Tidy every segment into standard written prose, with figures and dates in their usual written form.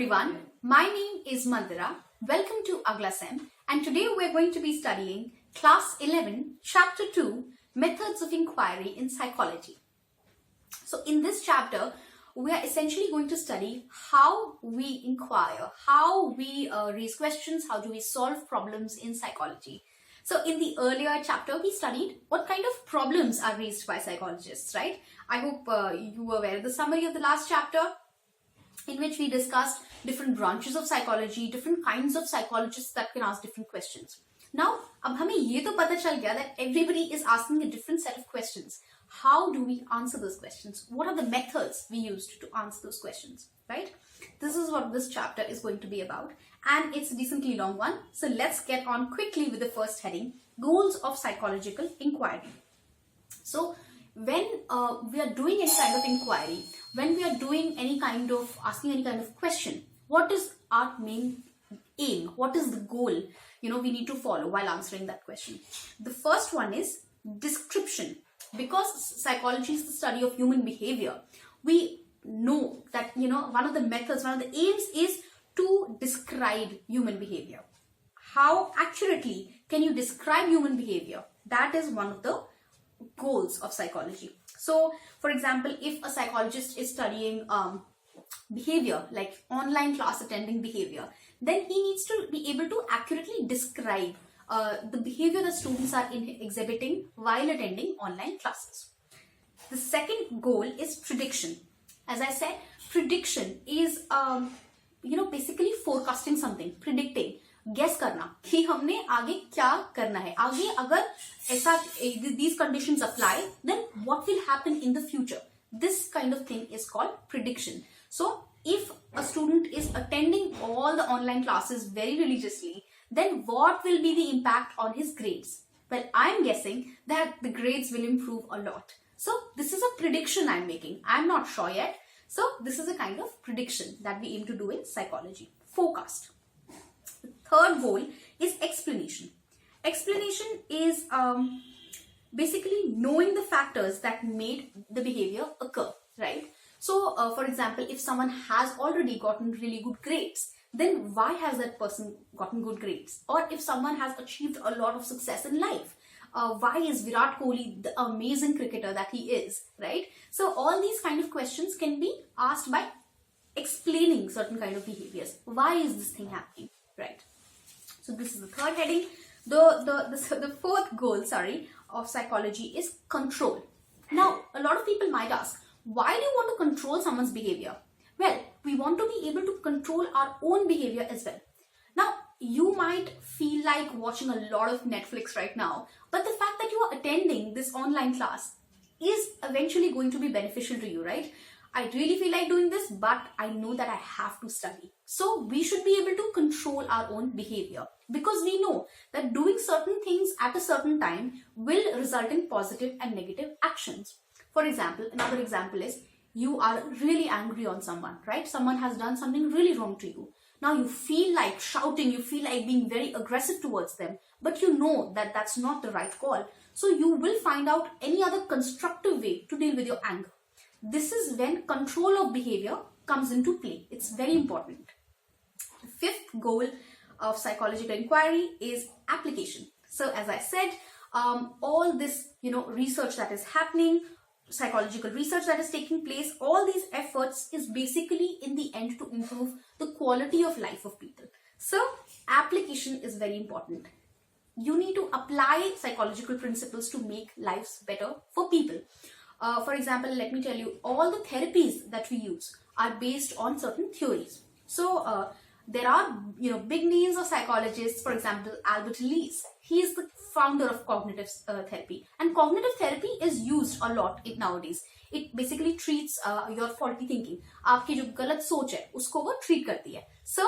everyone, my name is Mandira. Welcome to AglaSem, and today we're going to be studying Class 11, Chapter 2, Methods of Enquiry in Psychology. So in this chapter, we are essentially going to study how we inquire, how we raise questions, how do we solve problems in psychology. So in the earlier chapter, we studied what kind of problems are raised by psychologists, right? I hope you were aware of the summary of the last chapter, in which we discussed different branches of psychology, different kinds of psychologists that can ask different questions. Now, अब हमें ये तो पता चल गया that everybody is asking a different set of questions. How do we answer those questions? What are the methods we used to answer those questions, right? This is what this chapter is going to be about, and it's a decently long one. So let's get on quickly with the first heading, Goals of Psychological Inquiry. So when we are doing any kind of inquiry, when we are doing any kind of asking any kind of question, what is our main aim? What is the goal we need to follow while answering that question? The first one is description. Because psychology is the study of human behavior, we know that one of the methods, one of the aims is to describe human behavior. How accurately can you describe human behavior? That is one of the goals of psychology. So for example, if a psychologist is studying behavior, like online class attending behavior, then he needs to be able to accurately describe the behavior that students are exhibiting while attending online classes. The second goal is prediction. As I said, prediction is basically forecasting something, predicting, guess करना कि हमने आगे क्या करना है, आगे अगर ऐसा these conditions apply, then what will happen in the future. This kind of thing is called prediction. So if a student is attending all the online classes very religiously, then what will be the impact on his grades? Well, I'm guessing that the grades will improve a lot. So this is a prediction I'm making. I'm not sure yet. So this is a kind of prediction that we aim to do in psychology. Forecast. The third goal is explanation. Explanation is basically knowing the factors that made the behavior occur, right? So for example, if someone has already gotten really good grades, then why has that person gotten good grades? Or if someone has achieved a lot of success in life, why is Virat Kohli the amazing cricketer that he is, right? So all these kind of questions can be asked by explaining certain kind of behaviors. Why is this thing happening, right? So this is the third heading. The fourth goal, of psychology is control. Now, a lot of people might ask, why do you want to control someone's behavior? Well, we want to be able to control our own behavior as well. Now, you might feel like watching a lot of Netflix right now, but the fact that you are attending this online class is eventually going to be beneficial to you, right? I really feel like doing this, but I know that I have to study. So we should be able to control our own behavior, because we know that doing certain things at a certain time will result in positive and negative actions. For example, another example is, you are really angry on someone, right? Someone has done something really wrong to you. Now you feel like shouting, you feel like being very aggressive towards them, but you know that that's not the right call. So you will find out any other constructive way to deal with your anger. This is when control of behavior comes into play. It's very important. The fifth goal of psychological inquiry is application. So as I said, all this, research that is happening, psychological research that is taking place, all these efforts is basically in the end to improve the quality of life of people. So application is very important. You need to apply psychological principles to make lives better for people. For example, let me tell you, all the therapies that we use are based on certain theories. So there are big names of psychologists. For example, Albert Ellis. He is the founder of cognitive therapy, and cognitive therapy is used a lot nowadays. It basically treats your faulty thinking. आपकी जो गलत सोच है उसको वो treat करती है. So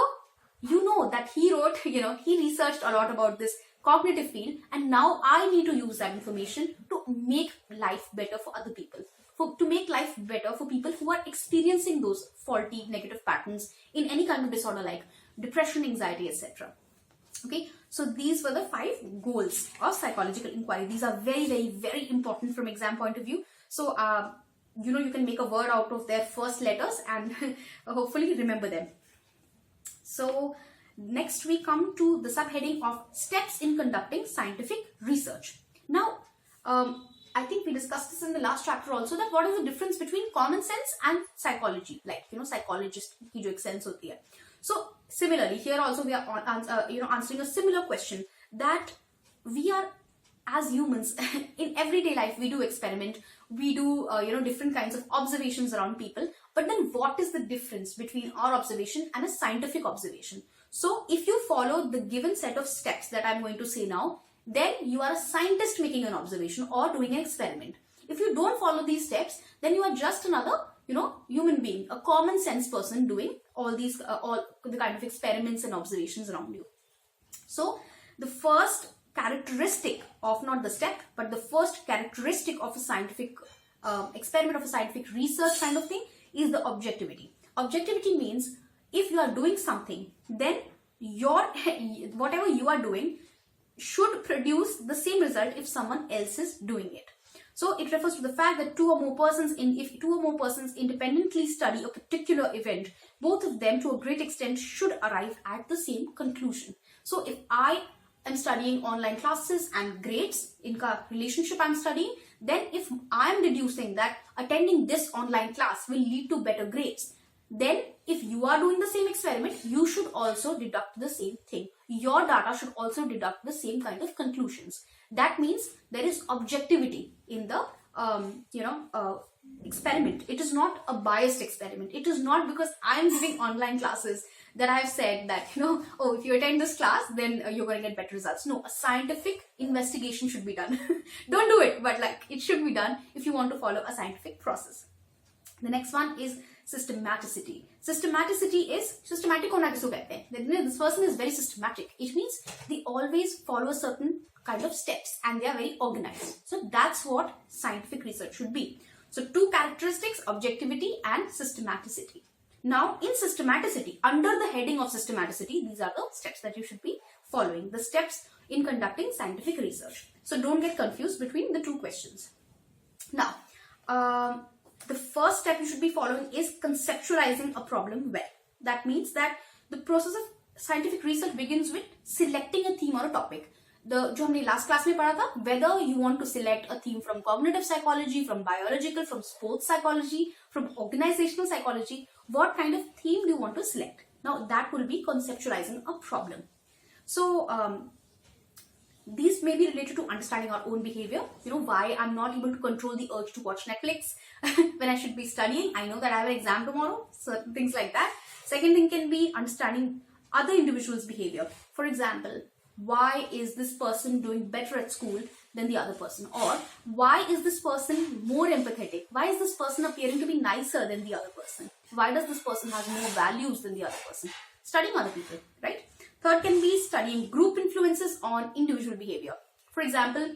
you know that he wrote, he researched a lot about this cognitive field, and now I need to use that information to make life better for other people. To make life better for people who are experiencing those faulty negative patterns in any kind of disorder like depression, anxiety, etc. Okay, so these were the 5 goals of psychological inquiry. These are very, very, very important from exam point of view. So, you can make a word out of their first letters and hopefully remember them. So next we come to the subheading of steps in conducting scientific research. Now, I think we discussed this in the last chapter also, that what is the difference between common sense and psychology, like psychologist की जो एक sense होती है. So similarly here also we are answering a similar question, that we are, as humans, in everyday life we do experiment, we do different kinds of observations around people, but then what is the difference between our observation and a scientific observation? So if you follow the given set of steps that I'm going to say now, then you are a scientist making an observation or doing an experiment. If you don't follow these steps, then you are just another human being, a common sense person doing all these all the kind of experiments and observations around you. So the first characteristic of, not the step, but the first characteristic of a scientific experiment, of a scientific research kind of thing, is the objectivity. Objectivity means if you are doing something, then whatever you are doing should produce the same result if someone else is doing it. So it refers to the fact that if two or more persons independently study a particular event, both of them to a great extent should arrive at the same conclusion. So if I am studying online classes and grades, in ka relationship I'm studying, then if I am deducing that attending this online class will lead to better grades, then if you are doing the same experiment, you should also deduct the same thing. Your data should also deduct the same kind of conclusions. That means there is objectivity in the experiment. It is not a biased experiment. It is not because I am giving online classes that I have said that oh, if you attend this class, then you're going to get better results. No, a scientific investigation should be done. Don't do it, but like it should be done if you want to follow a scientific process. The next one is systematicity. Systematicity is systematic hona kisko kehte hain. This person is very systematic. It means they always follow a certain kind of steps and they are very organized. So that's what scientific research should be. So two characteristics, objectivity and systematicity. Now in systematicity, under the heading of systematicity, these are the steps that you should be following. The steps in conducting scientific research. So don't get confused between the two questions. Now, the first step you should be following is conceptualizing a problem well. That means that the process of scientific research begins with selecting a theme or a topic. जो हमने last class में पढ़ा था, whether you want to select a theme from cognitive psychology, from biological, from sports psychology, from organizational psychology, what kind of theme do you want to select? Now that will be conceptualizing a problem. So these may be related to understanding our own behavior. Why I'm not able to control the urge to watch Netflix when I should be studying. I know that I have an exam tomorrow, certain things like that. Second thing can be understanding other individuals' behavior. For example, why is this person doing better at school than the other person? Or why is this person more empathetic? Why is this person appearing to be nicer than the other person? Why does this person have more values than the other person? Studying other people, right? Third can be studying group influences on individual behavior. For example,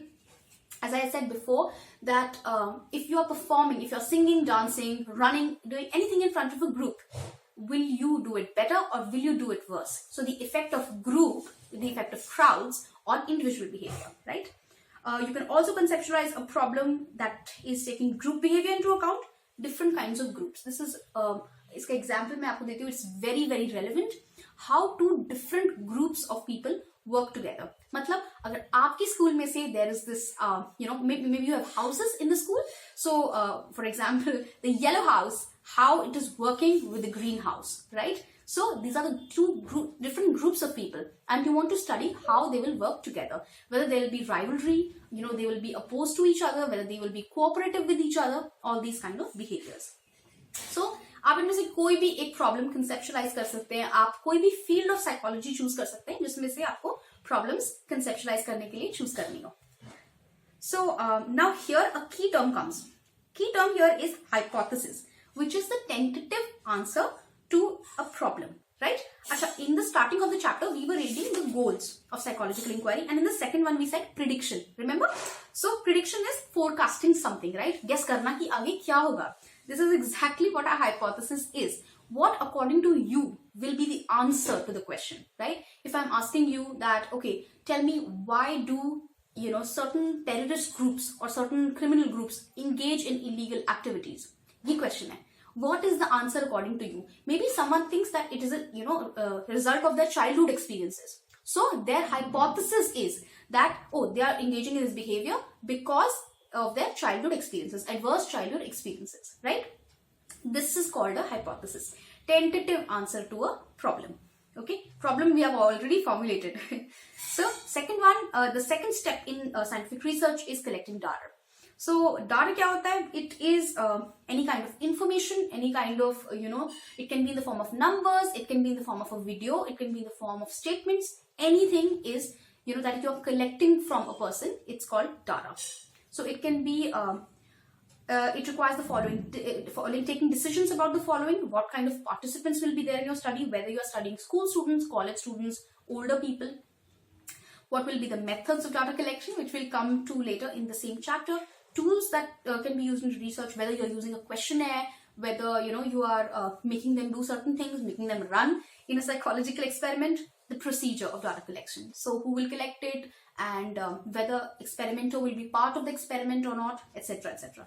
as I said before, that if you are performing, if you're singing, dancing, running, doing anything in front of a group, will you do it better or will you do it worse? So the effect of group, the effect of crowds on individual behavior, right? You can also conceptualize a problem that is taking group behavior into account, different kinds of groups. This is इसका example मैं आपको देती हूँ. It's very very relevant. How two different groups of people work together. मतलब अगर आपकी school में से there is this maybe you have houses in the school. So for example, the yellow house, how it is working with the green house, right? So these are the two different groups of people, and you want to study how they will work together. Whether there will be rivalry, they will be opposed to each other, whether they will be cooperative with each other, all these kind of behaviors. So आप इनमें से कोई भी एक problem conceptualise कर सकते हैं. आप कोई भी फील्ड ऑफ साइकोलॉजी चूज कर सकते हैं जिसमें से आपको प्रॉब्लम्स कंसेप्चुलाइज करने के लिए चूज करनी हो. सो नाउ हियर अ की टर्म कम्स. की term here is hypothesis, which is the tentative answer to a problem, right? In the starting of the chapter, we were reading the goals of psychological inquiry, and in the second one we said prediction. Remember? So prediction is forecasting something, right? Guess करना कि आगे क्या होगा. This is exactly what a hypothesis is. What, according to you, will be the answer to the question, right? If I'm asking you that, okay, tell me why do certain terrorist groups or certain criminal groups engage in illegal activities? ये question है. what is the answer according to you? Maybe someone thinks that it is a result of their childhood experiences. So their hypothesis is that, oh, they are engaging in this behavior because of their childhood experiences, adverse childhood experiences, right? This is called a hypothesis, tentative answer to a problem. Okay, problem we have already formulated. So second one, the second step in scientific research is collecting data. So data kya hota hai? It is any kind of information, any kind of, it can be in the form of numbers, it can be in the form of a video, it can be in the form of statements. Anything is, that you are collecting from a person, it's called data. So it can be, it requires the following, taking decisions about the following: what kind of participants will be there in your study, whether you are studying school students, college students, older people. What will be the methods of data collection, which we'll come to later in the same chapter. Tools that can be used in research, whether you're using a questionnaire, whether you are making them do certain things, making them run in a psychological experiment. The procedure of data collection, so who will collect it, and whether experimenter will be part of the experiment or not, etc., etc.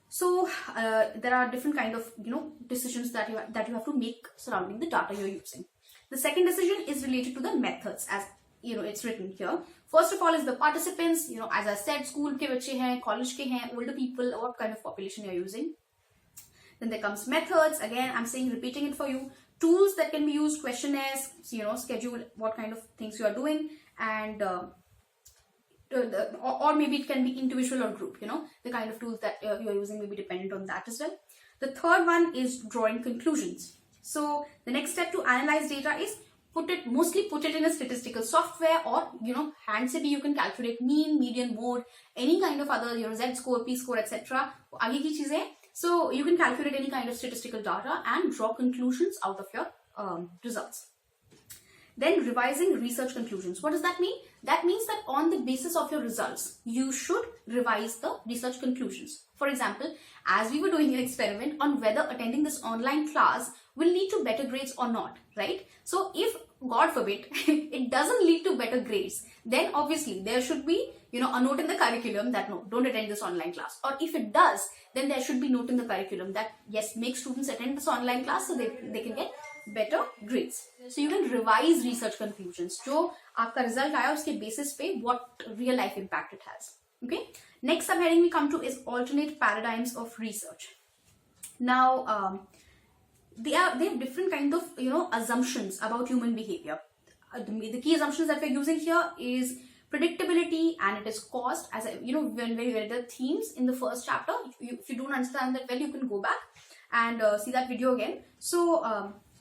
So there are different kind of decisions that you have to make surrounding the data you're using. The second decision is related to the methods, as it's written here. First of all is the participants. As I said, school ke bache hain, college ke hain, older people, what kind of population you're using. Then there comes methods. Again, I'm repeating it for you. Tools that can be used, questionnaires, schedule what kind of things you are doing, and or maybe it can be individual or group. The kind of tools that you are using may be dependent on that as well. The third one is drawing conclusions. So the next step to analyze data is put it in a statistical software, or hand se bhi you can calculate mean, median, mode, any kind of other Z score, P score, etc. Aage ki cheezein. So you can calculate any kind of statistical data and draw conclusions out of your results. Then revising research conclusions. What does that mean? That means that on the basis of your results, you should revise the research conclusions. For example, as we were doing an experiment on whether attending this online class will lead to better grades or not, right? So if, God forbid, it doesn't lead to better grades, then obviously there should be, a note in the curriculum that no, don't attend this online class. Or if it does, then there should be note in the curriculum that yes, make students attend this online class so they can get better grades. So you can revise research conclusions. जो आपका result आया उसके basis पे what real life impact it has. Okay. Next subheading we come to is alternate paradigms of research. Now they have different kind of assumptions about human behavior. The key assumptions that we're using here is predictability, and it is cost. As when we read the themes in the first chapter, if you don't understand that well, you can go back and see that video again. So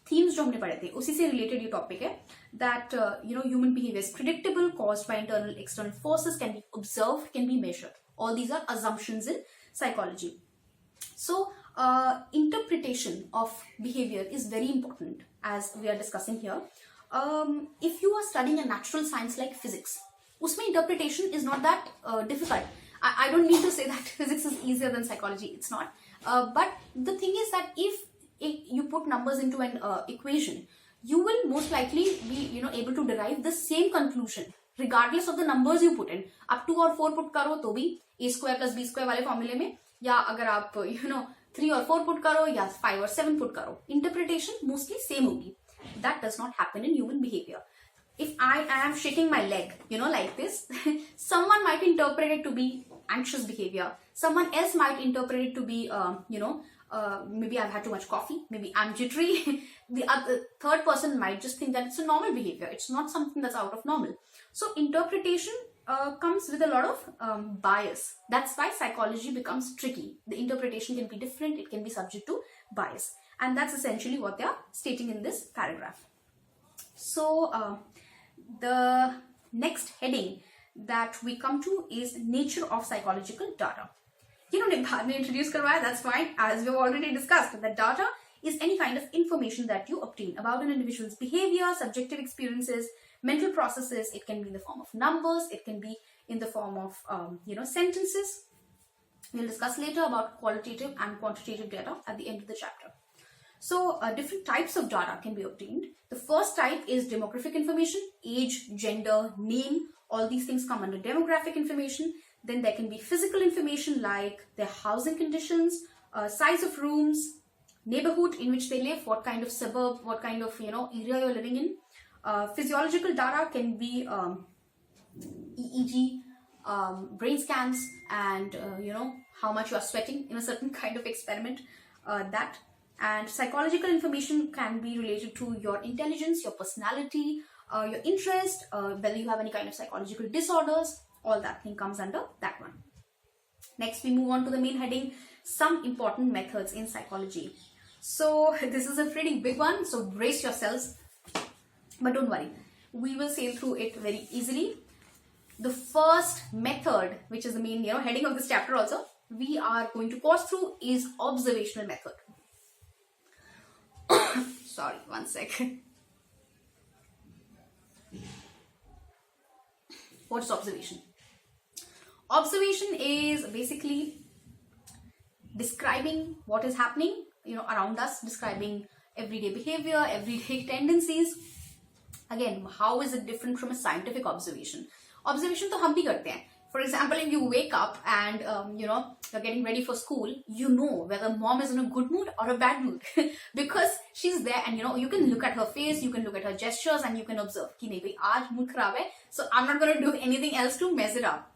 themes जो हमने पढ़े थे उसी से related ये topic है that human behavior is predictable, caused by internal external forces, can be observed, can be measured. All these are assumptions in psychology. So interpretation of behavior is very important, as we are discussing here. If you are studying a natural science like physics, usme interpretation is not that difficult. I don't need to say that physics is easier than psychology. It's not. But the thing is that if you put numbers into an equation, you will most likely be able to derive the same conclusion regardless of the numbers you put in. आप 2 और 4 put करो तो भी a square plus b square वाले फॉर्मूले में, या अगर आप 3 और 4 put करो या 5 और 7 put करो, interpretation mostly same होगी. That does not happen in human behavior. If I am shaking my leg, like this, someone might interpret it to be anxious behavior. Someone else might interpret it to be, maybe I've had too much coffee, maybe I'm jittery. The third person might just think that it's a normal behavior. It's not something that's out of normal. So interpretation comes with a lot of bias. That's why psychology becomes tricky. The interpretation can be different. It can be subject to bias. And that's essentially what they are stating in this paragraph. So the next heading that we come to is nature of psychological data. Introduce karwaya, that's fine. As we've already discussed, that data is any kind of information that you obtain about an individual's behavior, subjective experiences, mental processes. It can be in the form of numbers. It can be in the form of, sentences. We'll discuss later about qualitative and quantitative data at the end of the chapter. So different types of data can be obtained. The first type is demographic information, age, gender, name. All these things come under demographic information. Then there can be physical information like their housing conditions, size of rooms, neighborhood in which they live, what kind of suburb, what kind of area you're living in. Physiological data can be EEG, brain scans, and how much you are sweating in a certain kind of experiment. That and psychological information can be related to your intelligence, your personality, your interest, whether you have any kind of psychological disorders. All that thing comes under that one. Next, we move on to the main heading, some important methods in psychology. So this is a pretty big one, so brace yourselves, but don't worry, we will sail through it very easily. The first method, which is the main heading of this chapter also, we are going to pause through, is observational method. Sorry, one second. What is observation? Observation is basically describing what is happening around us, describing everyday behavior, everyday tendencies. Again, how is it different from a scientific observation? Observation to hum bhi karte hain. For example, if you wake up and you're getting ready for school, you know whether mom is in a good mood or a bad mood because she's there, and you can look at her face, you can look at her gestures, and you can observe ki nahi bhai aaj mood kharab hai, so I'm not going to do anything else to mess it up.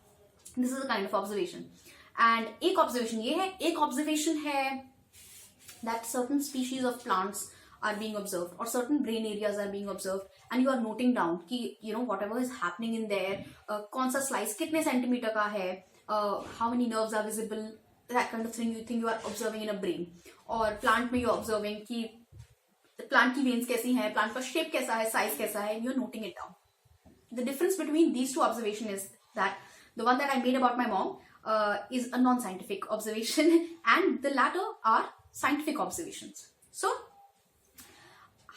This is a kind of observation. And एक observation ये है, एक observation है that certain species of plants are being observed or certain brain areas are being observed, and you are noting down कि whatever is happening in there, कौन सा slice कितने centimeter का है, how many nerves are visible, that kind of thing you are observing in a brain. और plant में you are observing कि plant की veins कैसी हैं, plant का shape कैसा है, size कैसा है, you are noting it down. The difference between these two observations is that the one that I made about my mom is a non-scientific observation, and the latter are scientific observations. So,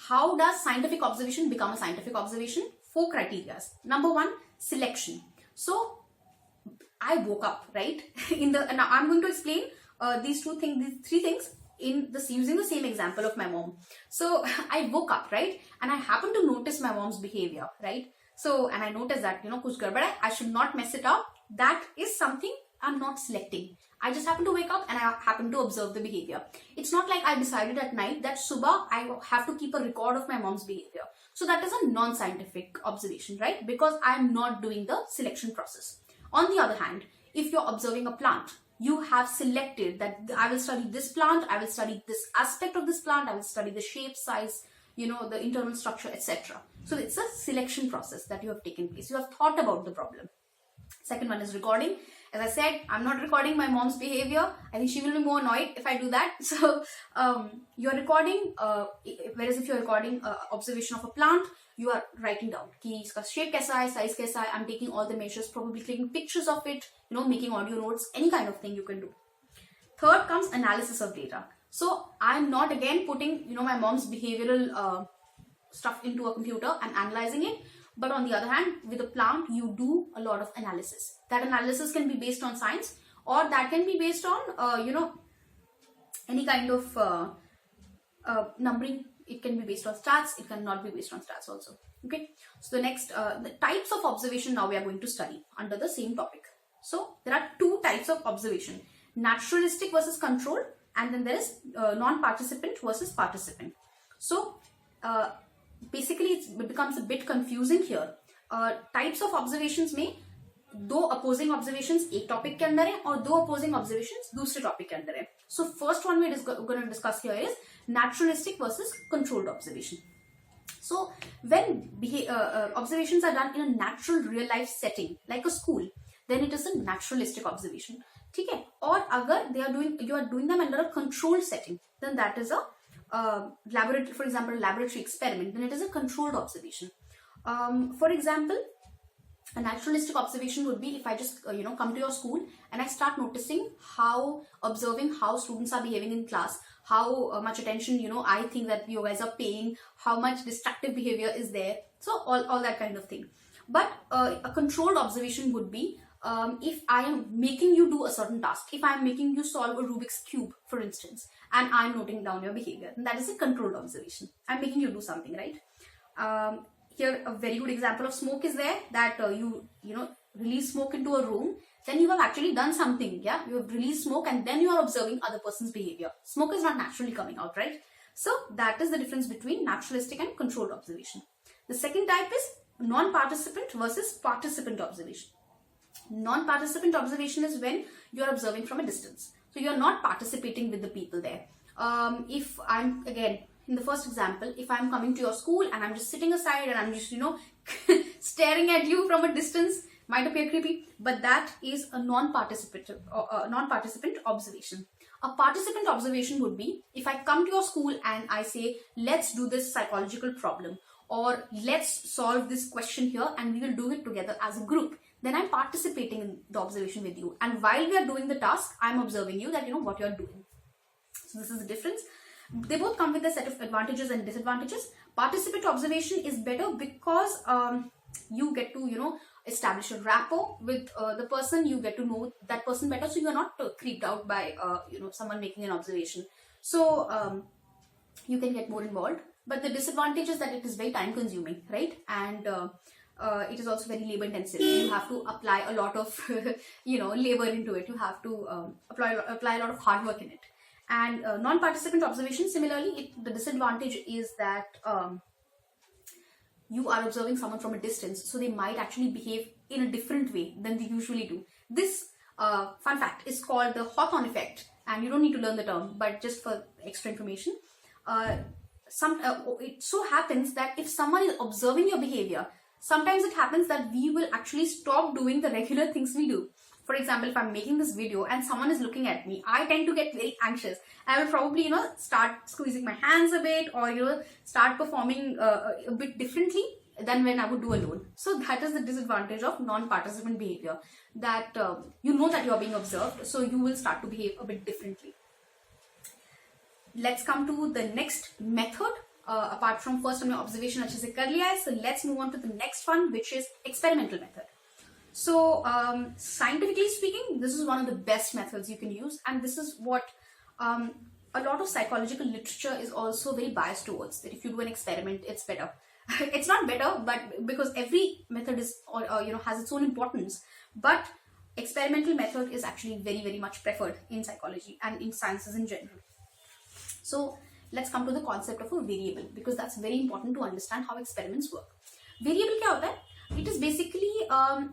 how does scientific observation become a scientific observation? 4 criteria. Number 1, selection. So, I woke up, right? Now I'm going to explain these 3 things using the same example of my mom. So, I woke up, right? And I happen to notice my mom's behavior, right? So, and I noticed that, kuch gadbad hai, I should not mess it up. That is something I'm not selecting. I just happen to wake up and I happen to observe the behavior. It's not like I decided at night that subah I have to keep a record of my mom's behavior. So that is a non-scientific observation, right? Because I'm not doing the selection process. On the other hand, if you're observing a plant, you have selected that I will study this plant, I will study this aspect of this plant, I will study the shape, size, the internal structure, etc. So it's a selection process that you have taken place. You have thought about the problem. Second one is recording. As I said, I'm not recording my mom's behavior. I think she will be more annoyed if I do that. So you're recording, whereas if you're recording observation of a plant, you are writing down ki iska shape kaisa hai, size kaisa hai. I'm taking all the measures, probably taking pictures of it, making audio notes, any kind of thing you can do. Third comes analysis of data. So I'm not again putting my mom's behavioral stuff into a computer and analyzing it. But on the other hand, with a plant, you do a lot of analysis. That analysis can be based on science, or that can be based on, any kind of numbering. It can be based on stats. It cannot be based on stats also. Okay. So the next, the types of observation now we are going to study under the same topic. So there are 2 types of observation: naturalistic versus controlled, and then there is non-participant versus participant. So basically it becomes a bit confusing here. Types of observations में 2 opposing observations एक topic के अंदर है और 2 opposing observations दूसरे topic के अंदर है. So first one we're going to discuss here is naturalistic versus controlled observation. So when observations are done in a natural real life setting like a school, then it is a naturalistic observation. ठीक है? और अगर you are doing them under a controlled setting, then that is a laboratory, for example, a laboratory experiment, then it is a controlled observation. For example, a naturalistic observation would be if I just come to your school and I start noticing observing how students are behaving in class, how much attention I think that you guys are paying, how much destructive behavior is there, so all that kind of thing. But a controlled observation would be if I am making you do a certain task, if I am making you solve a Rubik's Cube, for instance, and I am noting down your behavior, then that is a controlled observation. I am making you do something, right? Here, a very good example of smoke is there, that you release smoke into a room, then you have actually done something. Yeah, you have released smoke and then you are observing other person's behavior. Smoke is not naturally coming out, right? So that is the difference between naturalistic and controlled observation. The second type is non-participant versus participant observation. Non-participant observation is when you are observing from a distance. So you are not participating with the people there. If I'm, again, in the first example, if I'm coming to your school and I'm just sitting aside and I'm just, staring at you from a distance, might appear creepy, but that is a non-participant observation. A participant observation would be if I come to your school and I say, let's do this psychological problem, or let's solve this question here and we will do it together as a group. Then I'm participating in the observation with you. And while we are doing the task, I'm observing you that what you're doing. So this is the difference. They both come with a set of advantages and disadvantages. Participant observation is better because you get to, establish a rapport with the person. You get to know that person better, so you're not creeped out by, someone making an observation. So you can get more involved. But the disadvantage is that it is very time consuming, right? And it is also very labor intensive. You have to apply a lot of, labor into it. You have to apply a lot of hard work in it. And non-participant observation, similarly, the disadvantage is that you are observing someone from a distance, so they might actually behave in a different way than they usually do. This fun fact is called the Hawthorne effect, and you don't need to learn the term, but just for extra information, it so happens that if someone is observing your behavior, sometimes it happens that we will actually stop doing the regular things we do. For example, if I'm making this video and someone is looking at me, I tend to get very anxious. I will probably, start squeezing my hands a bit, or, start performing a bit differently than when I would do alone. So that is the disadvantage of non-participant behavior, that you know that you are being observed, so you will start to behave a bit differently. Let's come to the next method. Apart from first हमने observation अच्छे से कर लिया है, so let's move on to the next one, which is experimental method. So scientifically speaking, this is one of the best methods you can use, and this is what a lot of psychological literature is also very biased towards, that if you do an experiment, it's better. It's not better, but because every method is has its own importance, but experimental method is actually very, very much preferred in psychology and in sciences in general. So let's come to the concept of a variable, because that's very important to understand how experiments work. Variable क्या होता है? It is basically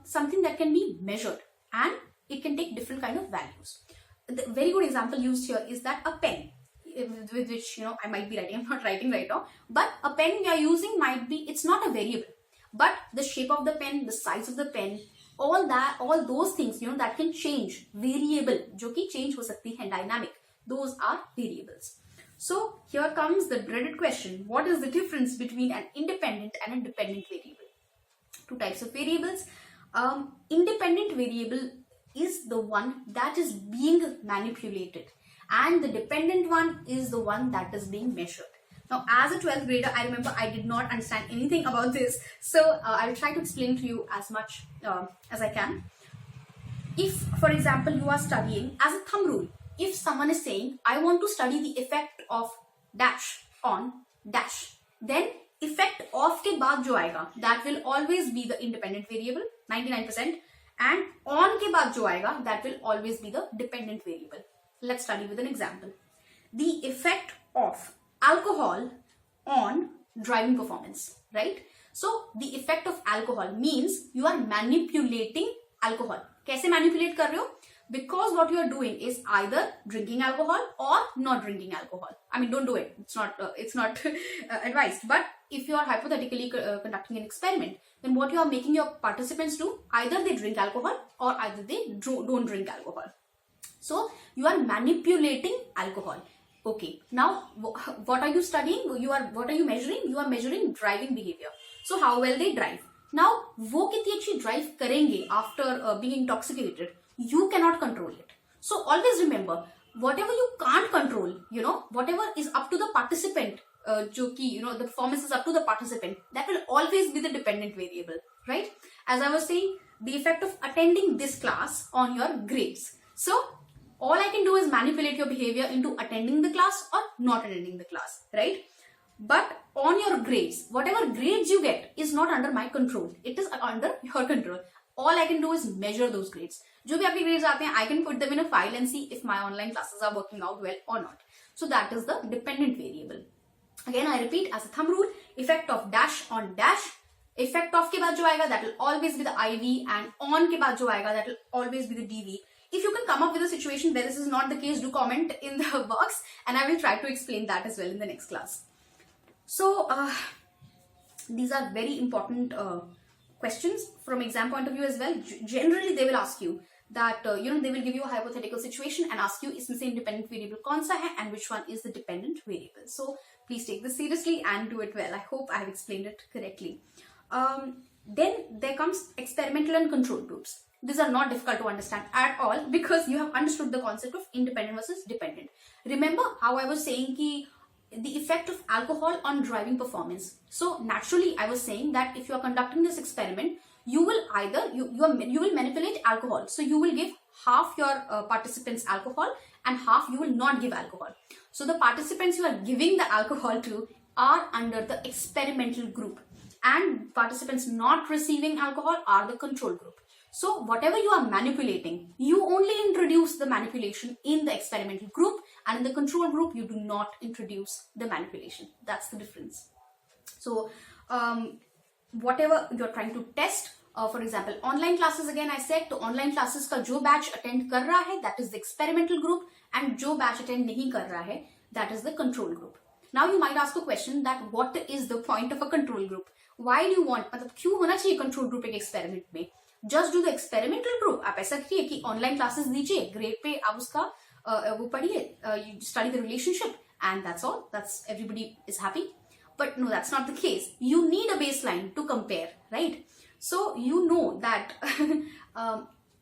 something that can be measured and it can take different kind of values. The very good example used here is that a pen, with which I might be writing. I'm not writing right now, but a pen we are using might be, it's not a variable, but the shape of the pen, the size of the pen, all those things that can change. Variable, जो कि change हो सकती है, dynamic, those are variables. So here comes the dreaded question: what is the difference between an independent and a dependent variable? Two types of variables. Independent variable is the one that is being manipulated, and the dependent one is the one that is being measured. Now, as a 12th grader, I remember I did not understand anything about this, so I will try to explain to you as much as I can. If, for example, you are studying as a thumb rule, if someone is saying, I want to study the effect of dash on dash, then effect of के बाद जो आएगा, that will always be the independent variable, 99%, and on के बाद जो आएगा, that will always be the dependent variable. Let's study with an example. The effect of alcohol on driving performance, right? So the effect of alcohol means you are manipulating alcohol. कैसे manipulate कर रहे हो? Because what you are doing is either drinking alcohol or not drinking alcohol. I mean, don't do it. It's not advised. But if you are hypothetically conducting an experiment, then what you are making your participants do, either they drink alcohol or either they don't drink alcohol. So you are manipulating alcohol. Okay. Now, what are you studying? What are you measuring? You are measuring driving behavior. So how well they drive. Now, वो कितनी अच्छी drive करेंगे after being intoxicated, you cannot control it. So always remember, whatever you can't control, whatever is up to the participant, जो कि the performance is up to the participant, that will always be the dependent variable, right? As I was saying, the effect of attending this class on your grades. So all I can do is manipulate your behavior into attending the class or not attending the class, right? But on your grades, whatever grades you get is not under my control. It is under your control. All I can do is measure those grades. जो भी आपके grades आते हैं, I can put them in a file and see if my online classes are working out well or not. So that is the dependent variable. Again, I repeat as a thumb rule, effect of dash on dash. Effect of के बाद जो आएगा, that will always be the IV, and on के बाद जो आएगा, that will always be the DV. If you can come up with a situation where this is not the case, do comment in the box, and I will try to explain that as well in the next class. So these are very important questions from exam point of view as well. Generally, they will ask you that they will give you a hypothetical situation and ask you इसमें से independent variable कौन सा है and which one is the dependent variable. So please take this seriously and do it well. I hope I have explained it correctly. Then there comes experimental and control groups. These are not difficult to understand at all because you have understood the concept of independent versus dependent. Remember how I was saying the effect of alcohol on driving performance. So naturally I was saying that if you are conducting this experiment, you will either you will manipulate alcohol. So you will give half your participants alcohol and half you will not give alcohol. So the participants you are giving the alcohol to are under the experimental group, and participants not receiving alcohol are the control group. So whatever you are manipulating, you only introduce the manipulation in the experimental group, and in the control group you do not introduce the manipulation. That's the difference. So whatever you're trying to test, for example online classes, again I said तो online classes का जो batch attend कर रहा है that is the experimental group, and जो batch attend नहीं कर रहा है that is the control group. Now you might ask a question that what is the point of a control group? Why do you want, मतलब क्यों होना चाहिए control group एक experiment में? Just do the experimental group. आप ऐसा करिए कि online classes दीजिए, grade पे आप उसका वो पढ़िए, you study the relationship and that's all. That's everybody is happy. But no, that's not the case. You need a baseline to compare, right? So you know that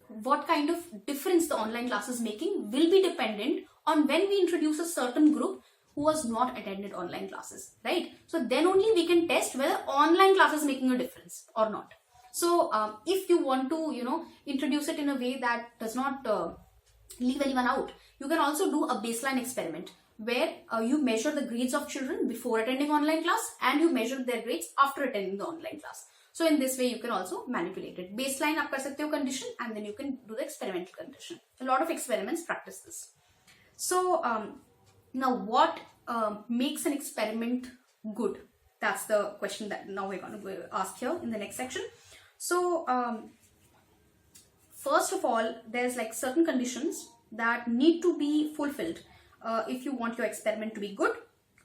what kind of difference the online class is making will be dependent on when we introduce a certain group who has not attended online classes, right? So then only we can test whether online class is making a difference or not. So if you want to, introduce it in a way that does not leave anyone out, you can also do a baseline experiment where you measure the grades of children before attending online class and you measure their grades after attending the online class. So in this way you can also manipulate it. Baseline आप कर सकते हो condition and then you can do the experimental condition. A lot of experiments practice this. So now what makes an experiment good? That's the question that now we're going to ask here in the next section. So first of all, there's like certain conditions that need to be fulfilled if you want your experiment to be good.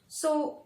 So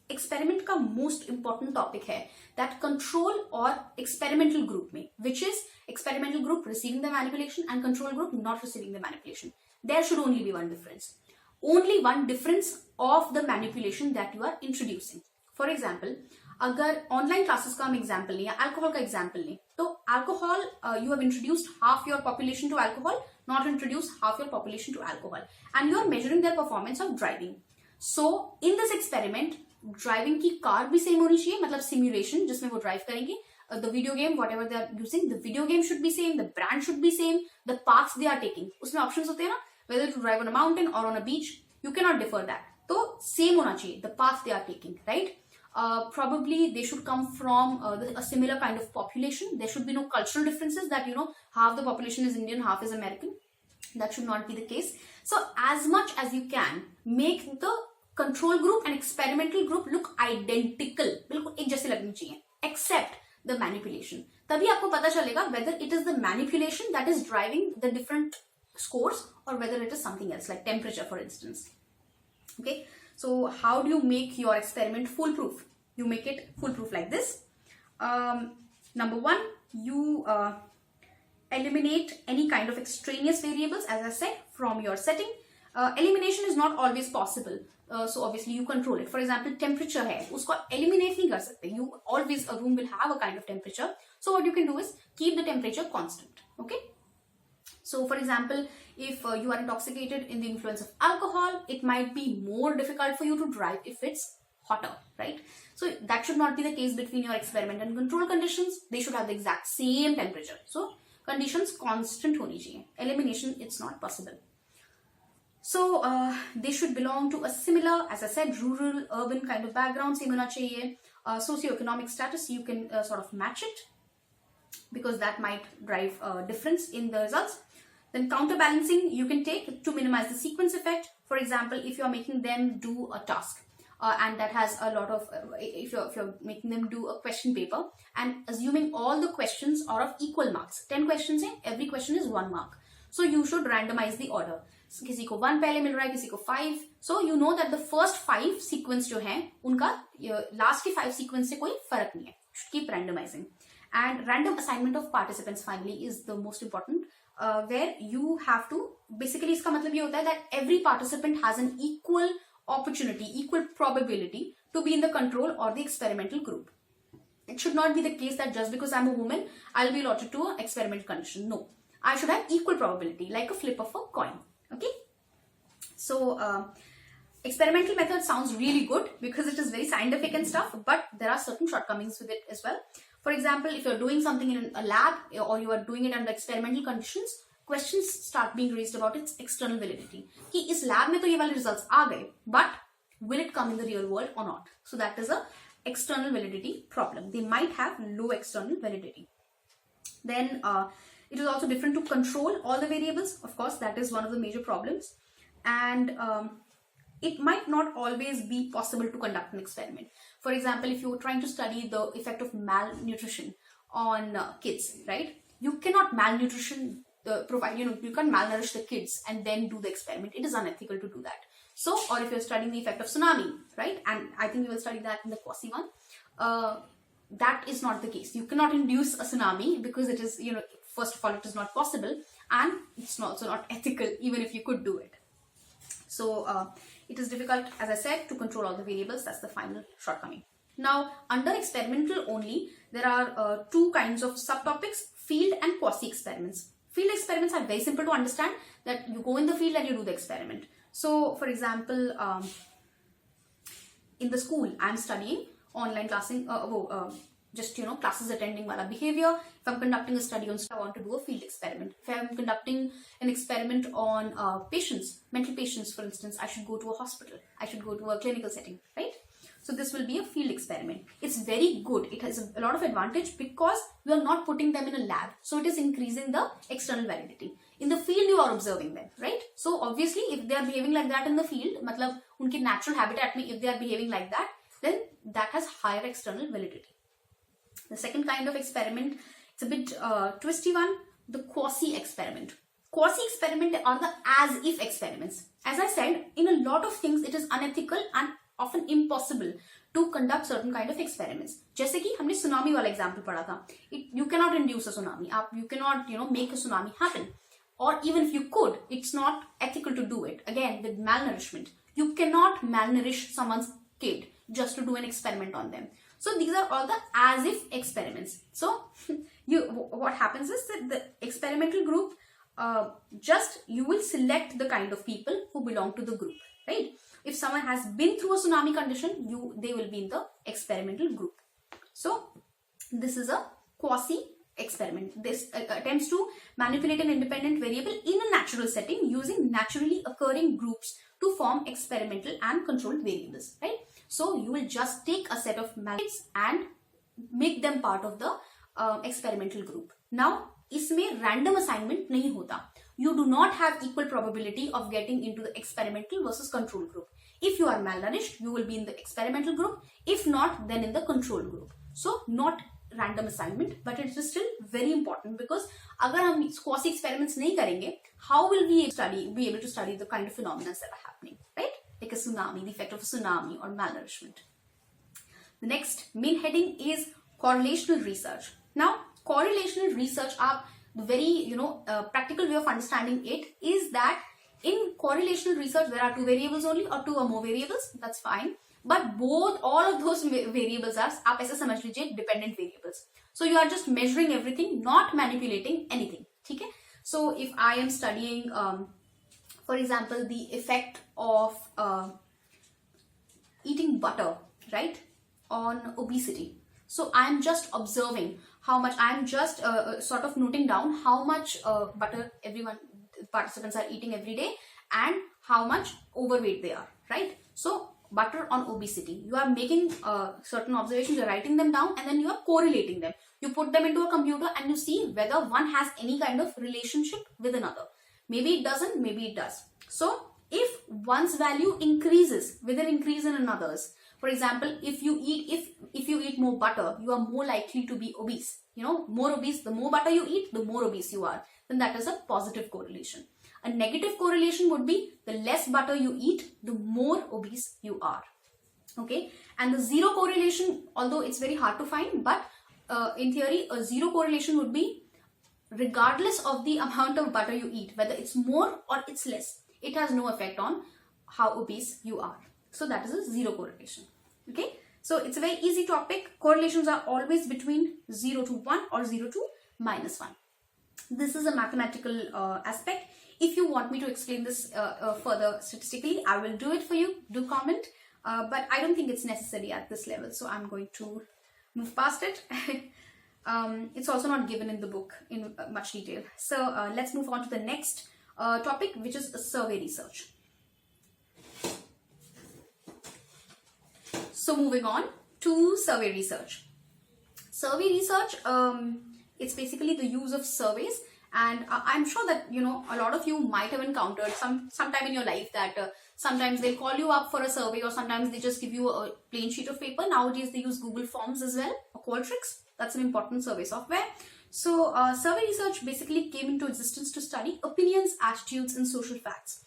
experiment का most important topic है that control or experimental group में, which is experimental group receiving the manipulation and control group not receiving the manipulation. There should only be one difference. Only one difference of the manipulation that you are introducing. For example, अगर online classes का हम example लें या alcohol का example लें, तो alcohol you have introduced half your population to alcohol, not introduced half your population to alcohol, and you are measuring their performance of driving. So in this experiment, driving की car भी same होनी चाहिए, मतलब simulation जिसमें वो drive करेंगे. The video game, whatever they are using, the video game should be same, the brand should be same, the paths they are taking. उसमें options होते हैं ना, whether to drive on a mountain or on a beach, you cannot defer that. तो same होना चाहिए, the path they are taking, right? Probably they should come from a similar kind of population. There should be no cultural differences that, half the population is Indian, half is American. That should not be the case. So as much as you can, make the control group and experimental group look identical. बिल्कुल एक जैसे लगनी चाहिए, except the manipulation. तभी आपको पता चलेगा whether it is the manipulation that is driving the different scores or whether it is something else, like temperature, for instance. Okay. So how do you make your experiment foolproof? You make it foolproof like this. Number one, you eliminate any kind of extraneous variables, as I said, from your setting. Elimination is not always possible. So obviously you control it. For example, temperature है, उसको eliminate नहीं कर सकते. You always, a room will have a kind of temperature. So what you can do is keep the temperature constant. Okay. So for example, if you are intoxicated in the influence of alcohol, it might be more difficult for you to drive if it's hotter, right? So that should not be the case between your experiment and control conditions. They should have the exact same temperature. So conditions constant honi chahiye. Elimination, it's not possible. So they should belong to a similar, as I said, rural, urban kind of background. Same hona chahiye. Socioeconomic status, you can sort of match it. because that might drive a difference in the results. Then counterbalancing you can take to minimize the sequence effect. For example, if you are making them do a task and that has a lot of, if you're making them do a question paper and assuming all the questions are of equal marks, 10 questions in, every question is 1 mark. So you should randomize the order. किसी को 1 पहले मिल रहा है, किसी को 5. So you know that the first 5 sequence जो हैं उनका last के 5 sequence से कोई फर्क नहीं है. Keep randomizing. And random assignment of participants finally is the most important, where you have to, basically इसका मतलब ये होता है that every participant has an equal opportunity, equal probability to be in the control or the experimental group. It should not be the case that just because I'm a woman, I'll be allotted to an experimental condition. No, I should have equal probability, like a flip of a coin. Okay. So experimental method sounds really good because it is very scientific and stuff, but there are certain shortcomings with it as well. For example, if you're doing something in a lab or you are doing it under experimental conditions, questions start being raised about its external validity. कि इस lab में तो ये वाले results आ गए, but will it come in the real world or not? So that is a external validity problem. They might have low external validity. Then it is also different to control all the variables. Of course, that is one of the major problems. And it might not always be possible to conduct an experiment. For example, if you're trying to study the effect of malnutrition on kids, right? You cannot malnutrition you can't malnourish the kids and then do the experiment. It is unethical to do that. So, or if you're studying the effect of tsunami, right? And I think we will study that in the Quasi one. That is not the case. You cannot induce a tsunami because it is, first of all, it is not possible, and it's also not ethical even if you could do it. So it is difficult, as I said, to control all the variables. That's the final shortcoming. Now, under experimental only, there are 2 kinds of subtopics, field and quasi experiments. Field experiments are very simple to understand, that you go in the field and you do the experiment. So, for example, in the school, I'm studying online classing, classes attending wala behavior. If I'm conducting a study on, I want to do a field experiment. If I'm conducting an experiment on patients, mental patients, for instance, I should go to a hospital. I should go to a clinical setting, right? So this will be a field experiment. It's very good. It has a lot of advantage because you are not putting them in a lab. So it is increasing the external validity. In the field, you are observing them, right? So obviously, if they are behaving like that in the field, matlab unki natural habitat mein, if they are behaving like that, then that has higher external validity. The second kind of experiment, it's a bit twisty one, the quasi experiment. Quasi experiment are the as-if experiments. As I said, in a lot of things, it is unethical and often impossible to conduct certain kind of experiments. जैसे कि हमने tsunami वाला example पढ़ा था. You cannot induce a tsunami. You cannot, make a tsunami happen. Or even if you could, it's not ethical to do it. Again, with malnourishment, you cannot malnourish someone's kid just to do an experiment on them. So these are all the as-if experiments. So what happens is that the experimental group, you will select the kind of people who belong to the group, right? If someone has been through a tsunami condition, they will be in the experimental group. So this is a quasi experiment. This attempts to manipulate an independent variable in a natural setting using naturally occurring groups to form experimental and controlled variables, right? So you will just take a set of methods and make them part of the experimental group. Now, इसमें random assignment नहीं होता. You do not have equal probability of getting into the experimental versus control group. If you are malnourished, you will be in the experimental group. If not, then in the control group. So not random assignment, but it is still very important because अगर हम quasi experiments नहीं करेंगे, how will we be able to study the kind of phenomena that are happening, right? Like a tsunami, the effect of a tsunami or malnourishment. The next main heading is correlational research. Now, correlational research, the very practical way of understanding it is that in correlational research there are 2 variables only or 2 or more variables. That's fine. But all of those variables are, आप ऐसे समझ लीजिए, dependent variables. So you are just measuring everything, not manipulating anything. Okay? So if I am studying, for example, the effect of eating butter, right, on obesity. So I am just observing how much, I am just sort of noting down how much butter participants are eating every day and how much overweight they are, right? So butter on obesity. You are making certain observations, you're writing them down, and then you are correlating them. You put them into a computer and you see whether one has any kind of relationship with another. Maybe it doesn't, maybe it does. So if one's value increases with an increase in another's, for example, if you eat more butter, you are more likely to be obese. More obese, the more butter you eat, the more obese you are. Then that is a positive correlation. A negative correlation would be the less butter you eat, the more obese you are. Okay, and the zero correlation, although it's very hard to find, but in theory, a zero correlation would be regardless of the amount of butter you eat, whether it's more or it's less, it has no effect on how obese you are. So that is a zero correlation. Okay, so it's a very easy topic. Correlations are always between 0 to 1 or 0 to -1. This is a mathematical aspect. If you want me to explain this further statistically, I will do it for you. Do comment, but I don't think it's necessary at this level, so I'm going to move past it. It's also not given in the book in much detail. So let's move on to the next topic, which is survey research. So moving on to survey research. Survey research, it's basically the use of surveys, and I'm sure that a lot of you might have encountered sometime in your life that sometimes they'll call you up for a survey, or sometimes they just give you a plain sheet of paper. Nowadays they use Google Forms as well, or Qualtrics. That's an important survey software. So survey research basically came into existence to study opinions, attitudes, and social facts.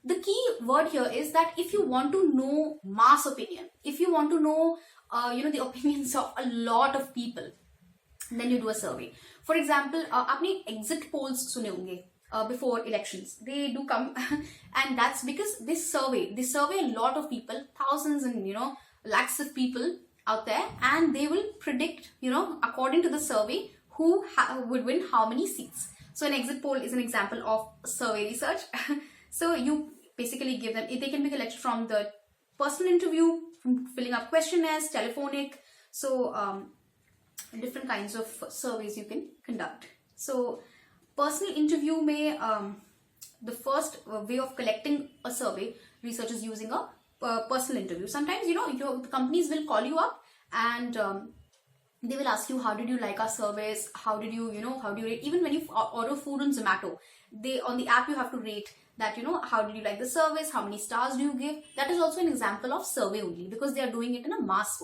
The key word here is that if you want to know mass opinion, if you want to know the opinions of a lot of people, then you do a survey. For example, आपने exit polls सुने होंगे before elections. They do come and that's because they survey a lot of people, thousands and lakhs of people out there, and they will predict according to the survey who would win how many seats. So an exit poll is an example of survey research. So you basically give them, they can be collected from the personal interview, from filling up questionnaires, telephonic. So different kinds of surveys you can conduct. So personal interview may the first way of collecting a survey research is using a personal interview. Sometimes the companies will call you up and they will ask you, how did you like our surveys, how do you rate. Even when you order food on Zomato, on the app you have to rate that how did you like the service, how many stars do you give. That is also an example of survey only, because they are doing it in a mass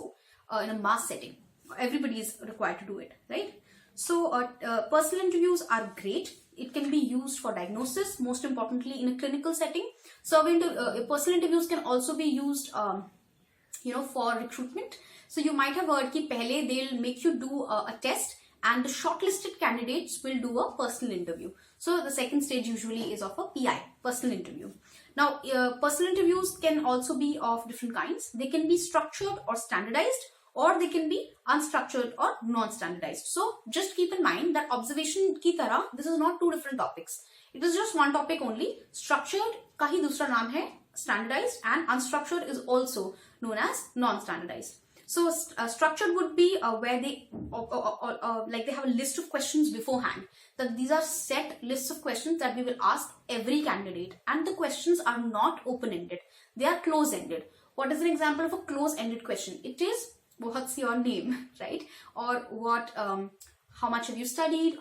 setting. Everybody is required to do it, right? So personal interviews are great. It can be used for diagnosis, most importantly in a clinical setting. Personal interviews can also be used for recruitment. So you might have heard that pehle they'll make you do a test, and the shortlisted candidates will do a personal interview. So the second stage usually is of a PI, personal interview. Now personal interviews can also be of different kinds. They can be structured or standardized, or they can be unstructured or non-standardized. So just keep in mind that observation ki tarah, this is not two different topics. It is just one topic only. Structured ka hi dusra naam hai, standardized, and unstructured is also known as non-standardized. So structured would be where they like they have a list of questions beforehand. That these are set lists of questions that we will ask every candidate, and the questions are not open-ended. They are close-ended. What is an example of a close-ended question? It is, what's your name, right? Or what, how much have you studied?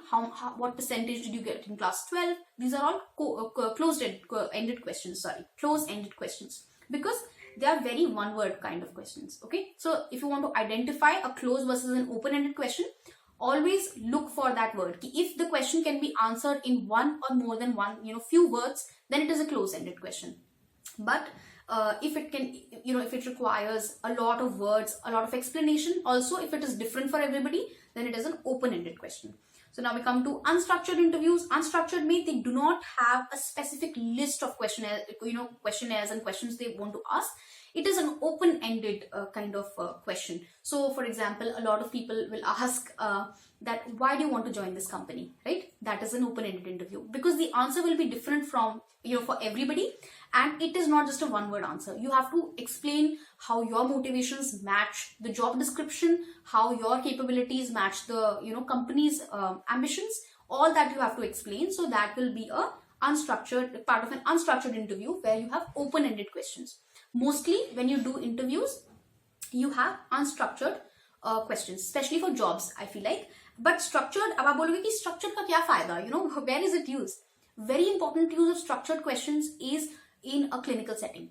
What percentage did you get in class 12? These are all closed-ended questions. Close-ended questions, because they are very one-word kind of questions. Okay, so if you want to identify a close versus an open-ended question, always look for that word. If the question can be answered in one or more than one, few words, then it is a close-ended question. But if it can, if it requires a lot of words, a lot of explanation, also if it is different for everybody, then it is an open-ended question. So now we come to unstructured interviews. Unstructured means they do not have a specific list of questionnaires and questions they want to ask. It is an open-ended kind of question. So for example, a lot of people will ask that why do you want to join this company, right? That is an open-ended interview, because the answer will be different from for everybody, and it is not just a one-word answer. You have to explain how your motivations match the job description, how your capabilities match the company's ambitions. All that you have to explain. So that will be a unstructured part of an unstructured interview where you have open-ended questions. Mostly when you do interviews, you have unstructured questions, especially for jobs, I feel like. But structured, अब आप बोलोगे कि structured का क्या फायदा? You know, where is it used? Very important use of structured questions is in a clinical setting.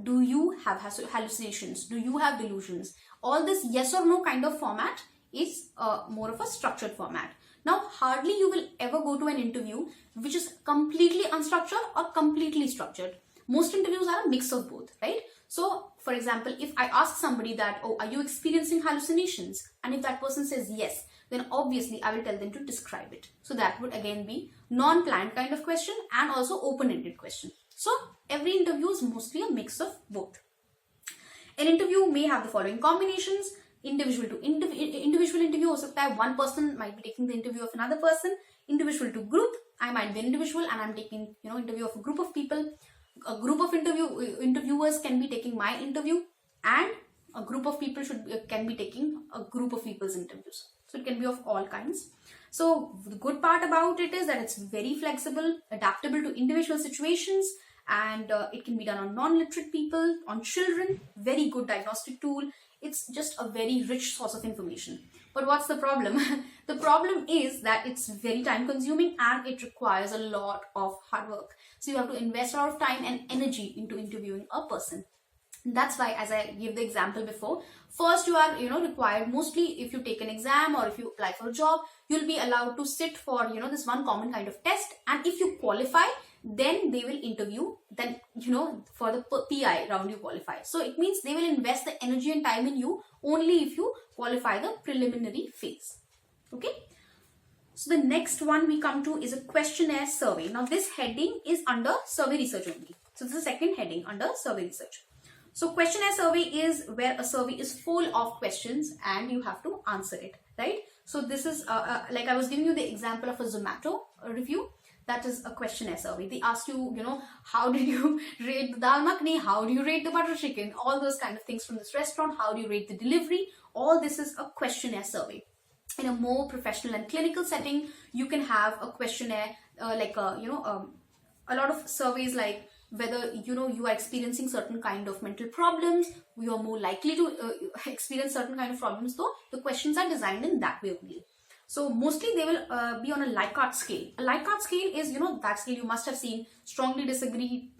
Do you have hallucinations? Do you have delusions? All this yes or no kind of format is more of a structured format. Now, hardly you will ever go to an interview which is completely unstructured or completely structured. Most interviews are a mix of both, right? So, for example, if I ask somebody that, oh, are you experiencing hallucinations? And if that person says yes, then obviously I will tell them to describe it. So that would again be non-planned kind of question and also open-ended question. So every interview is mostly a mix of both. An interview may have the following combinations. Individual to individual interview ho sakta hai. One person might be taking the interview of another person. Individual to group. I might be an individual and I'm taking, interview of a group of people. A group of interviewers can be taking my interview, and a group of people can be taking a group of people's interviews. So it can be of all kinds. So the good part about it is that it's very flexible, adaptable to individual situations, and it can be done on non-literate people, on children. Very good diagnostic tool. It's just a very rich source of information. But what's the problem? The problem is that it's very time consuming and it requires a lot of hard work. So you have to invest a lot of time and energy into interviewing a person. And that's why, as I gave the example before, first you are required, mostly if you take an exam or if you apply for a job, you'll be allowed to sit for this one common kind of test, and if you qualify, then they will interview, then for the PI round you qualify. So it means they will invest the energy and time in you only if you qualify the preliminary phase. Okay, so the next one we come to is a questionnaire survey. Now this heading is under survey research only. So this is the second heading under survey research. So questionnaire survey is where a survey is full of questions and you have to answer it, right? So this is like I was giving you the example of a Zomato review. That is a questionnaire survey. They ask you, how did you rate the dal makhni? How do you rate the butter chicken? All those kind of things from this restaurant. How do you rate the delivery? All this is a questionnaire survey. In a more professional and clinical setting, you can have a questionnaire a lot of surveys like whether you are experiencing certain kind of mental problems, you are more likely to experience certain kind of problems, though the questions are designed in that way only. So mostly they will be on a Likert scale. A Likert scale is, that scale you must have seen: strongly disagree,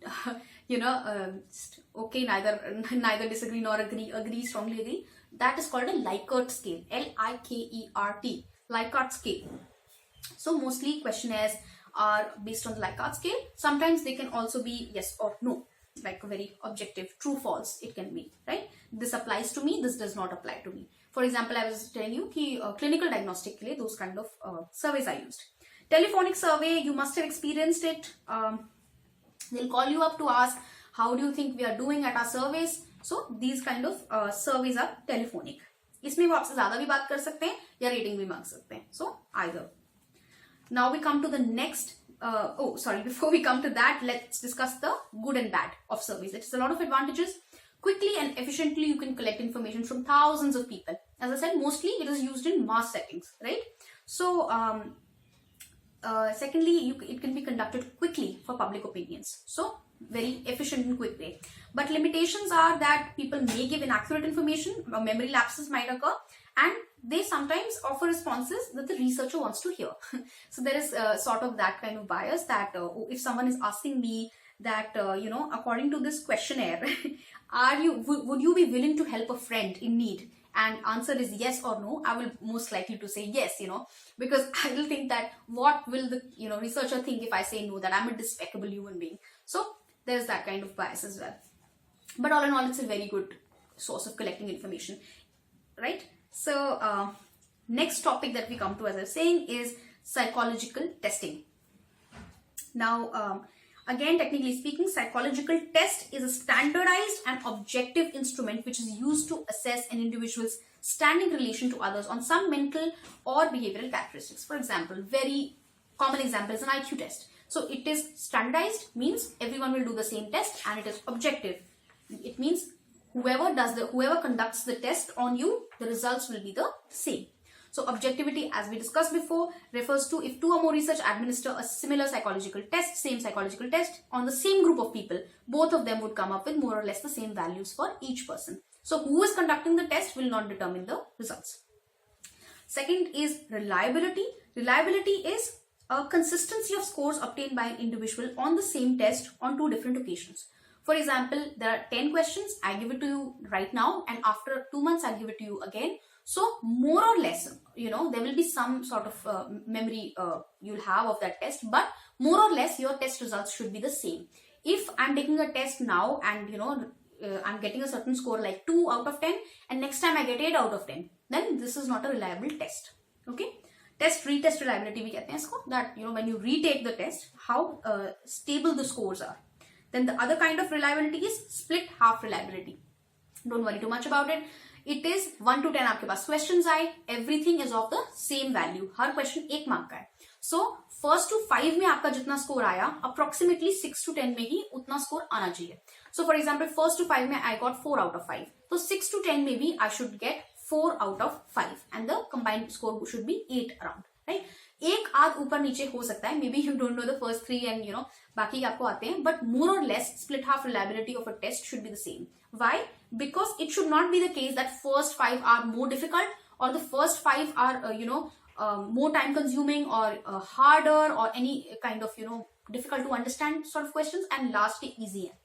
okay, neither disagree nor agree, agree, strongly agree. That is called a Likert scale, Likert, Likert scale. So mostly questionnaires are based on the Likert scale. Sometimes they can also be yes or no, like a very objective, true, false it can be, right? This applies to me, this does not apply to me. For example, I was telling you कि clinical diagnostic के लिए those kind of surveys are used. Telephonic survey, you must have experienced it. They'll call you up to ask, how do you think we are doing at our surveys? So these kind of surveys are telephonic. इसमें वो आपसे ज़्यादा भी बात कर सकते हैं या rating भी मांग सकते हैं. So either. Now we come to the next. Before we come to that, let's discuss the good and bad of surveys. It's a lot of advantages. Quickly and efficiently, you can collect information from thousands of people. As I said, mostly it is used in mass settings, right? So, secondly, it can be conducted quickly for public opinions. So, very efficient and quick way. But limitations are that people may give inaccurate information, memory lapses might occur, and they sometimes offer responses that the researcher wants to hear. So, there is sort of that kind of bias that if someone is asking me that, according to this questionnaire, would you be willing to help a friend in need? And answer is yes or no. I will most likely to say yes, because I will think that what will the researcher think if I say no, that I'm a despicable human being. So there's that kind of bias as well. But all in all, it's a very good source of collecting information, right? So next topic that we come to, as I was saying, is psychological testing. Now, again, technically speaking, psychological test is a standardized and objective instrument which is used to assess an individual's standing relation to others on some mental or behavioral characteristics. For example, very common example is an IQ test. So it is standardized, means everyone will do the same test, and it is objective. It means whoever conducts the test on you, the results will be the same. So objectivity, as we discussed before, refers to if two or more research administer a similar psychological test, same psychological test on the same group of people, both of them would come up with more or less the same values for each person. So who is conducting the test will not determine the results. Second is reliability. Reliability is a consistency of scores obtained by an individual on the same test on two different occasions. For example, there are 10 questions, I give it to you right now, and after 2 months I give it to you again. So more or less, there will be some sort of memory you'll have of that test, but more or less your test results should be the same. If I'm taking a test now and I'm getting a certain score like 2 out of 10 and next time I get 8 out of 10, then this is not a reliable test. Okay. Retest reliability we कहते हैं इसको, that when you retake the test, how stable the scores are. Then the other kind of reliability is split half reliability. Don't worry too much about it. It is 1 to 10 आपके पास questions आए, everything is of the same value. Her question 1 mark का है. So first to 5 में आपका जितना score आया, approximately 6 to 10 में ही उतना score आना चाहिए. So for example, first to 5 में I got 4 out of 5. So 6 to 10 में भी I should get 4 out of 5 and the combined score should be 8 around, right? एक आध ऊपर नीचे हो सकता है, maybe you don't know the first 3 and बाकी आपको आते हैं, but more or less split half reliability of a test should be the same. Why? Because it should not be the case that first 5 are more difficult or the first 5 are more time consuming or harder or any kind of difficult to understand sort of questions and last easy है.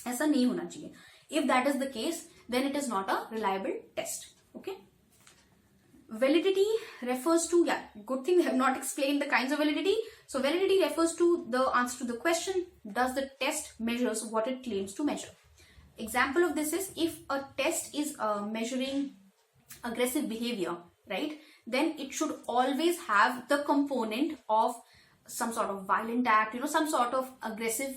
ऐसा नहीं होना चाहिए. If that is the case, then it is not a reliable test. Okay. Validity refers to, good thing they have not explained the kinds of validity. So validity refers to the answer to the question, does the test measures what it claims to measure? Example of this is if a test is measuring aggressive behavior, right? Then it should always have the component of some sort of violent act, some sort of aggressive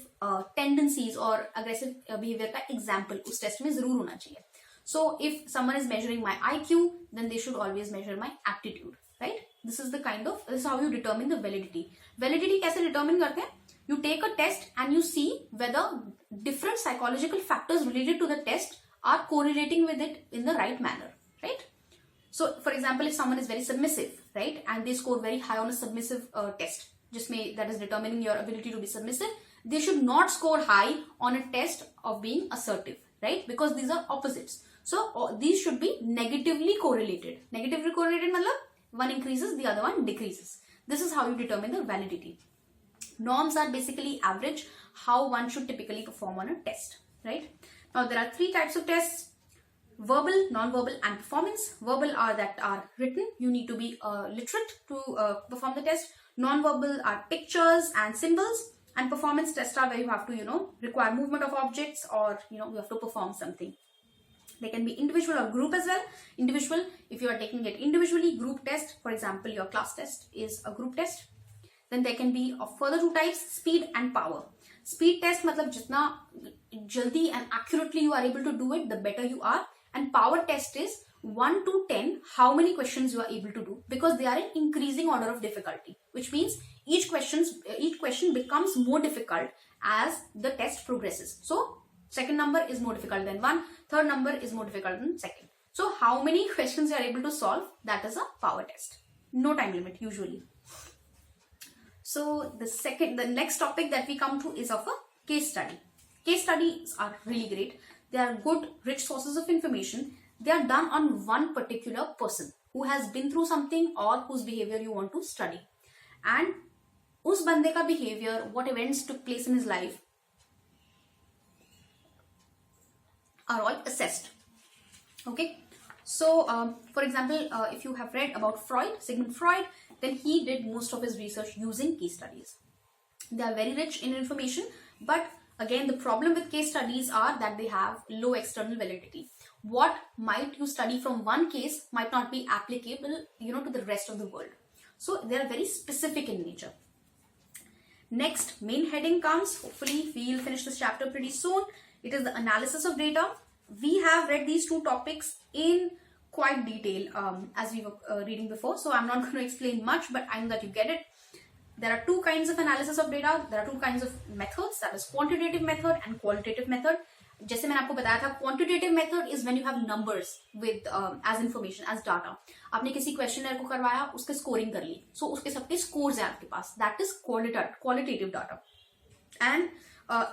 tendencies or aggressive behavior का example उस test में जरूर होना चाहिए. So if someone is measuring my IQ, then they should always measure my aptitude, right? This is how you determine the validity. Validity कैसे determine करते हैं? You take a test and you see whether different psychological factors related to the test are correlating with it in the right manner, right? So for example, if someone is very submissive, right, and they score very high on a submissive test, that is determining your ability to be submissive, they should not score high on a test of being assertive, right? Because these are opposites. So these should be negatively correlated. Negatively correlated means one increases, the other one decreases. This is how you determine the validity. Norms are basically average, how one should typically perform on a test, right? Now there are 3 types of tests: verbal, non-verbal and performance. Verbal are that are written. You need to be literate to perform the test. Non-verbal are pictures and symbols. And performance tests are where you have to, require movement of objects or, you have to perform something. They can be individual or group as well. Individual, if you are taking it individually. Group test, for example, your class test is a group test. Then there can be of further 2 types, speed and power. Speed test matlab jitna jaldi and accurately you are able to do it, the better you are. And power test is 1 to 10, how many questions you are able to do, because they are in increasing order of difficulty, which means each question becomes more difficult as the test progresses. So second number is more difficult than 1, third number is more difficult than second. So how many questions you are able to solve, that is a power test. No time limit usually. So the next topic that we come to is of a case study. Case studies are really great. They are good, rich sources of information. They are done on one particular person who has been through something or whose behavior you want to study. And उस बंदे का behavior, what events took place in his life, are all assessed. Okay. So, for example, if you have read about Sigmund Freud, then he did most of his research using case studies. They are very rich in information, but again, the problem with case studies are that they have low external validity. What might you study from one case might not be applicable, to the rest of the world. So they are very specific in nature. Next, main heading comes. Hopefully, we will finish this chapter pretty soon. It is the analysis of data. We have read these 2 topics in quite detail as we were reading before. So I'm not going to explain much, but I know that you get it. There are 2 kinds of analysis of data. There are 2 kinds of methods, that is quantitative method and qualitative method. जैसे मैंने आपको बताया था, quantitative method is when you have numbers with as information, as data. आपने किसी questionnaire को करवाया, उसके स्कोरिंग कर ली, सो उसके सबके स्कोर्स हैं आपके पास, that is qualitative data. And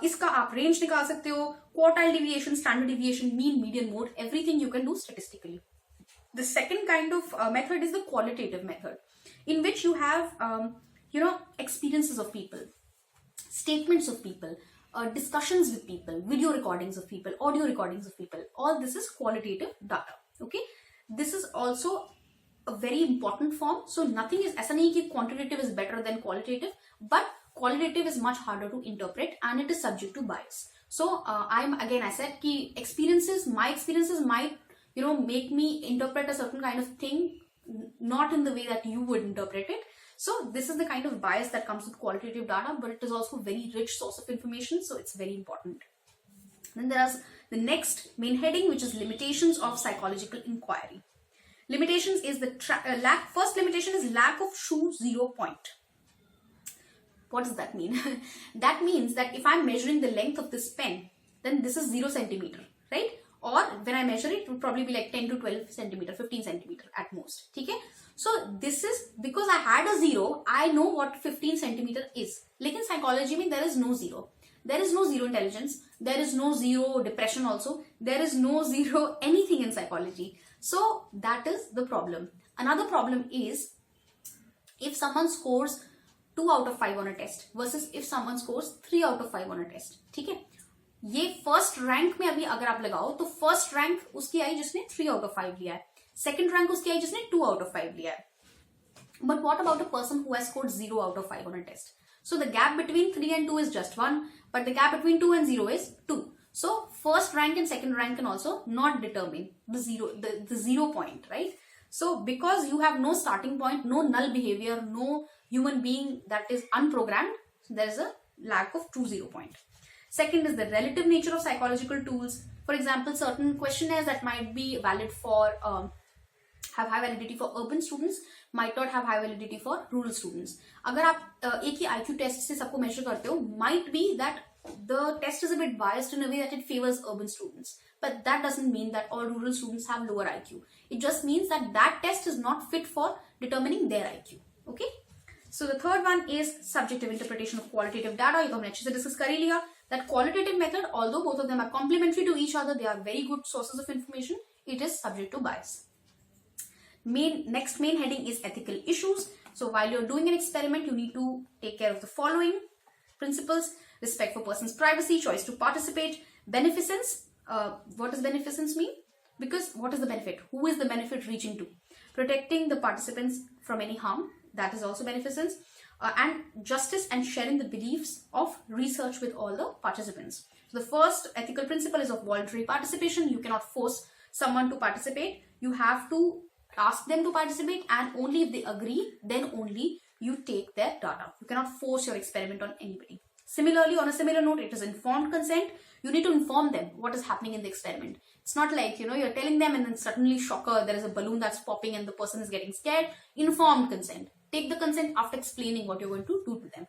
इसका आप रेंज निकाल सकते हो, quartile deviation, standard deviation, mean, median, mode, everything you can do statistically. The second kind of method is the qualitative method, in which you have experiences of people, statements of people, discussions with people, video recordings of people, audio recordings of people. All this is qualitative data. Okay, this is also a very important form. So nothing is, ऐसा नहीं कि quantitative is better than qualitative, but qualitative is much harder to interpret and it is subject to bias. So I said कि my experiences might make me interpret a certain kind of thing not in the way that you would interpret it. So this is the kind of bias that comes with qualitative data, but it is also a very rich source of information, so it's very important. Then there is the next main heading, which is limitations of psychological inquiry. Limitations is the first limitation is lack of shoe 0 point. What does that mean? That means that if I'm measuring the length of this pen, then this is 0 centimeter, right? Or when I measure it, it would probably be like 10 to 12 centimeter, 15 centimeter at most. Okay? So this is because I had a 0, I know what 15 centimeter is. Like in psychology, there is no 0. There is no 0 intelligence. There is no 0 depression also. There is no 0 anything in psychology. So that is the problem. Another problem is if someone scores 2 out of 5 on a test versus if someone scores 3 out of 5 on a test. ठीक है? ये first rank में अभी अगर आप लगाओ तो first rank उसकी आई जिसने 3 आउट ऑफ 5 लिया है, सेकंड रैंक उसकी आई जिसने 2 आउट ऑफ 5 लिया है. But what about a person who has scored 0 out of 5 on a test? So the gap between 3 and 2 is just 1, but the gap between 2 and 0 is 2. So first rank and second rank can also not determine the 0 point, right? So because you have no starting point, no null behavior, no human being that is unprogrammed, there is a lack of true 0 point. Second is the relative nature of psychological tools. For example, certain questionnaires that might be valid for have high validity for urban students might not have high validity for rural students. अगर आप एक ही IQ test से सबको measure करते हो, might be that the test is a bit biased in a way that it favors urban students. But that doesn't mean that all rural students have lower IQ. It just means that that test is not fit for determining their IQ. Okay? So the third one is subjective interpretation of qualitative data. ये तो हमने अच्छे से discuss कर ही लिया. That qualitative method, although both of them are complementary to each other, they are very good sources of information, it is subject to bias. Next main heading is ethical issues. So while you're doing an experiment, you need to take care of the following principles: respect for person's privacy, choice to participate, beneficence. What does beneficence mean? Because what is the benefit? Who is the benefit reaching to? Protecting the participants from any harm, that is also beneficence. And justice and sharing the beliefs of research with all the participants. So the first ethical principle is of voluntary participation. You cannot force someone to participate. You have to ask them to participate, and only if they agree, then only you take their data. You cannot force your experiment on anybody. Similarly, on a similar note, it is informed consent. You need to inform them what is happening in the experiment. It's not like, you're telling them and then suddenly, shocker, there is a balloon that's popping and the person is getting scared. Informed consent. Take the consent after explaining what you're going to do to them.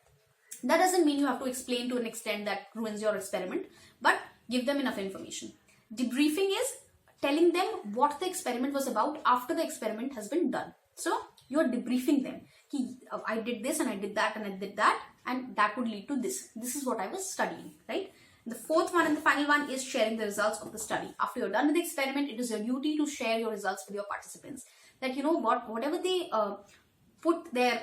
That doesn't mean you have to explain to an extent that ruins your experiment, but give them enough information. Debriefing is telling them what the experiment was about after the experiment has been done. So you're debriefing them. I did this and I did that and I did that, and that would lead to this. This is what I was studying, right? The fourth one and the final one is sharing the results of the study. After you're done with the experiment, it is your duty to share your results with your participants. That whatever they put their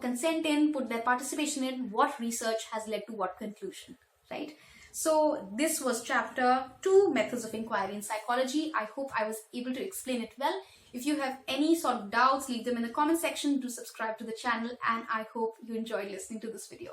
consent in, put their participation in, what research has led to what conclusion, right? So this was chapter 2, Methods of Enquiry in Psychology. I hope I was able to explain it well. If you have any sort of doubts, leave them in the comment section. Do subscribe to the channel, and I hope you enjoyed listening to this video.